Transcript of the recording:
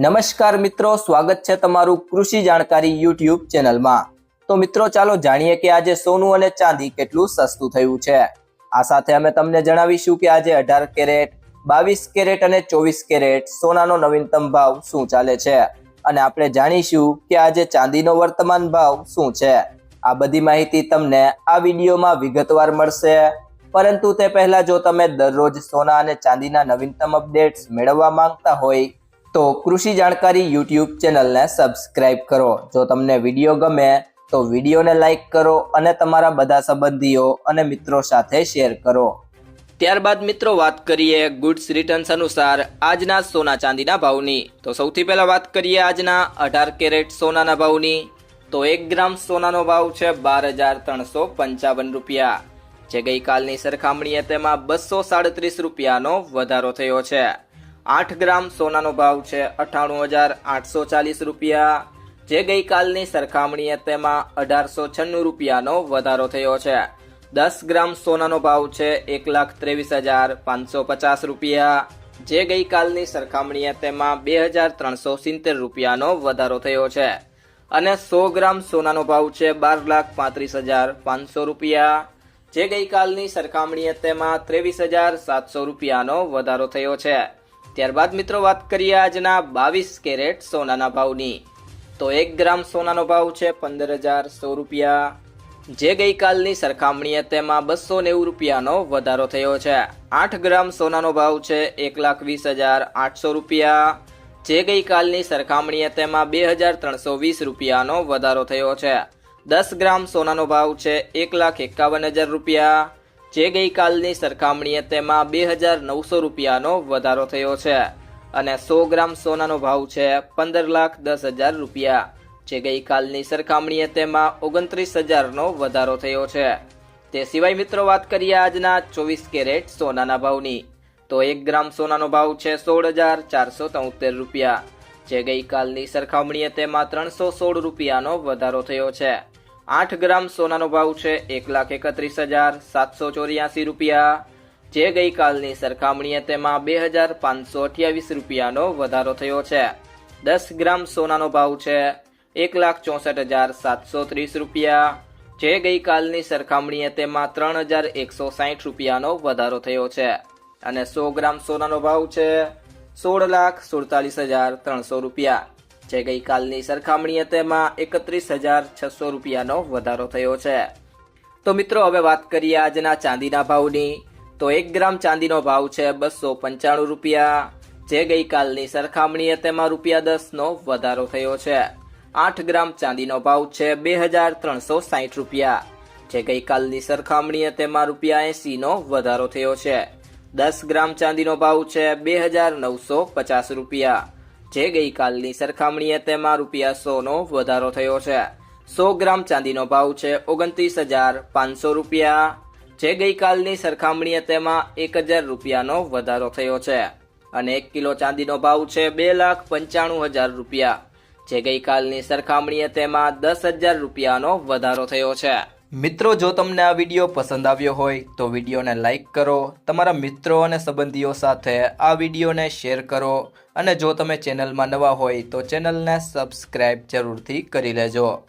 નમસ્કાર મિત્રો, સ્વાગત છે તમારું કૃષિ જાણકારી યુટ્યુબ ચેનલમાં। તો મિત્રો ચાલો જાણીએ કે આજે સોનું અને ચાંદી કેટલું સસ્તું થયું છે। આ સાથે અમે તમને જણાવીશું કે આજે 18 કેરેટ, 22 કેરેટ અને 24 કેરેટ સોનાનો નવીનતમ ભાવ શું ચાલે છે અને આપણે જાણીશું કે આજે ચાંદીનો વર્તમાન ભાવ શું છે। આ બધી માહિતી તમને આ વિડીયોમાં વિગતવાર મળશે, પરંતુ તે પહેલા જો તમે દરરોજ સોના અને ચાંદીના નવીનતમ અપડેટ્સ મેળવવા માંગતા હોય તો કૃષિ જાણકારી યુટ્યુબ ચેનલને સબસ્ક્રાઇબ કરો। જો તમને વિડીયો ગમે તો વિડીયોને લાઈક કરો અને તમારા બધા સંબંધીઓ અને મિત્રો સાથે શેર કરો। ત્યારબાદ મિત્રો વાત કરીએ ગુડ્સ રિટર્ન્સ અનુસાર આજના સોના ચાંદીના ભાવની। તો સૌથી પહેલા વાત કરીએ આજના 18 કેરેટ સોનાના ભાવની। તો 1 ગ્રામ સોનાનો ભાવ છે 12,355 રૂપિયા, જે ગઈકાલની સરખામણીએ તેમાં 237 રૂપિયાનો વધારો થયો છે। 8 ગ્રામ સોનાનો ભાવ છે 98,840 રૂપિયા, જે ગઈકાલની સરખામણીએ તેમાં 1896 રૂપિયાનો વધારો થયો છે। 10 ગ્રામ સોનાનો ભાવ છે 1,23,550 રૂપિયા, જે ગઈકાલની સરખામણીએ તેમાં 2,370 રૂપિયાનો વધારો થયો છે। અને 100 ગ્રામ સોનાનો ભાવ છે 12,35,500 રૂપિયા, જે ગઈકાલની સરખામણીએ તેમાં 23,700 રૂપિયાનો વધારો થયો છે। ત્યારબાદ મિત્રો વાત કરીએ આજના 22 કેરેટ સોનાના ભાવની। તો 1 ગ્રામ સોનાનો ભાવ છે 15,100 રૂપિયા, જે ગઈકાલની સરખામણીએ તેમાં 290 રૂપિયાનો વધારો થયો છે। 8 ગ્રામ સોનાનો ભાવ છે 1,20,800 રૂપિયા, જે ગઈકાલની સરખામણીએ તેમાં 2,320 રૂપિયાનો વધારો થયો છે। 10 ગ્રામ સોનાનો ભાવ છે 1,51,000 રૂપિયા, જે ગઈકાલની સરખામણીએ તેમાં 2,900 રૂપિયાનો વધારો થયો છે। અને 100 ગ્રામ સોનાનો ભાવ છે 15,10,000 રૂપિયા, જે ગઈકાલની સરખામણીએ તેમાં 29,000નો વધારો થયો છે। તે સિવાય મિત્રો વાત કરીએ આજના 24 કેરેટ સોનાના ભાવની। તો 1 ગ્રામ સોનાનો ભાવ છે 16,473 રૂપિયા, જે ગઈકાલની સરખામણીએ તેમાં 316 રૂપિયાનો વધારો થયો છે। 8 ગ્રામ સોનાનો ભાવ છે 1,31,784 રૂપિયા, જે ગઈકાલની સરખામણીએ તેમાં 2,528 રૂપિયાનો વધારો થયો છે। 10 ગ્રામ સોનાનો ભાવ છે 1,64,730 રૂપિયા, જે ગઈકાલની સરખામણીએ તેમાં 3,160 રૂપિયાનો વધારો થયો છે। અને 100 ગ્રામ સોનાનો ભાવ છે 16,47,300 રૂપિયા, જે ગઈકાલની સરખામણીએ તેમાં 31,600 રૂપિયાનો વધારો થયો છે। તો મિત્રો હવે વાત કરીએ આજના ચાંદીના ભાવની। તો 1 ગ્રામ ચાંદીનો ભાવ છે 295 રૂપિયા, જે ગઈકાલની સરખામણીએ તેમાં ₹10નો વધારો થયો છે। 8 ગ્રામ ચાંદીનો ભાવ છે 2,360 રૂપિયા, જે ગઈકાલની સરખામણીએ તેમાં ₹80નો વધારો થયો છે। 10 ગ્રામ ચાંદીનો ભાવ છે 2,950 રૂપિયા, જે ગઈકાલની સરખામણીએ તેમાં ₹100નો વધારો થયો છે। 100 ગ્રામ ચાંદીનો ભાવ છે 29,500 રૂપિયા, જે ગઈકાલની સરખામણીએ તેમાં 1,000 રૂપિયાનો વધારો થયો છે। અને 1 કિલો ચાંદીનો ભાવ છે 2,95,000 રૂપિયા, જે ગઈકાલની સરખામણીએ તેમાં 10,000 રૂપિયાનો વધારો થયો છે। મિત્રો જો તમને આ વિડીયો પસંદ આવ્યો હોય તો વિડીયોને લાઈક કરો, તમારા મિત્રો અને સંબંધીઓ સાથે આ વિડીયોને શેર કરો, અને જો તમે ચેનલમાં નવા હોય તો ચેનલને સબસ્ક્રાઇબ જરૂરથી કરી લેજો।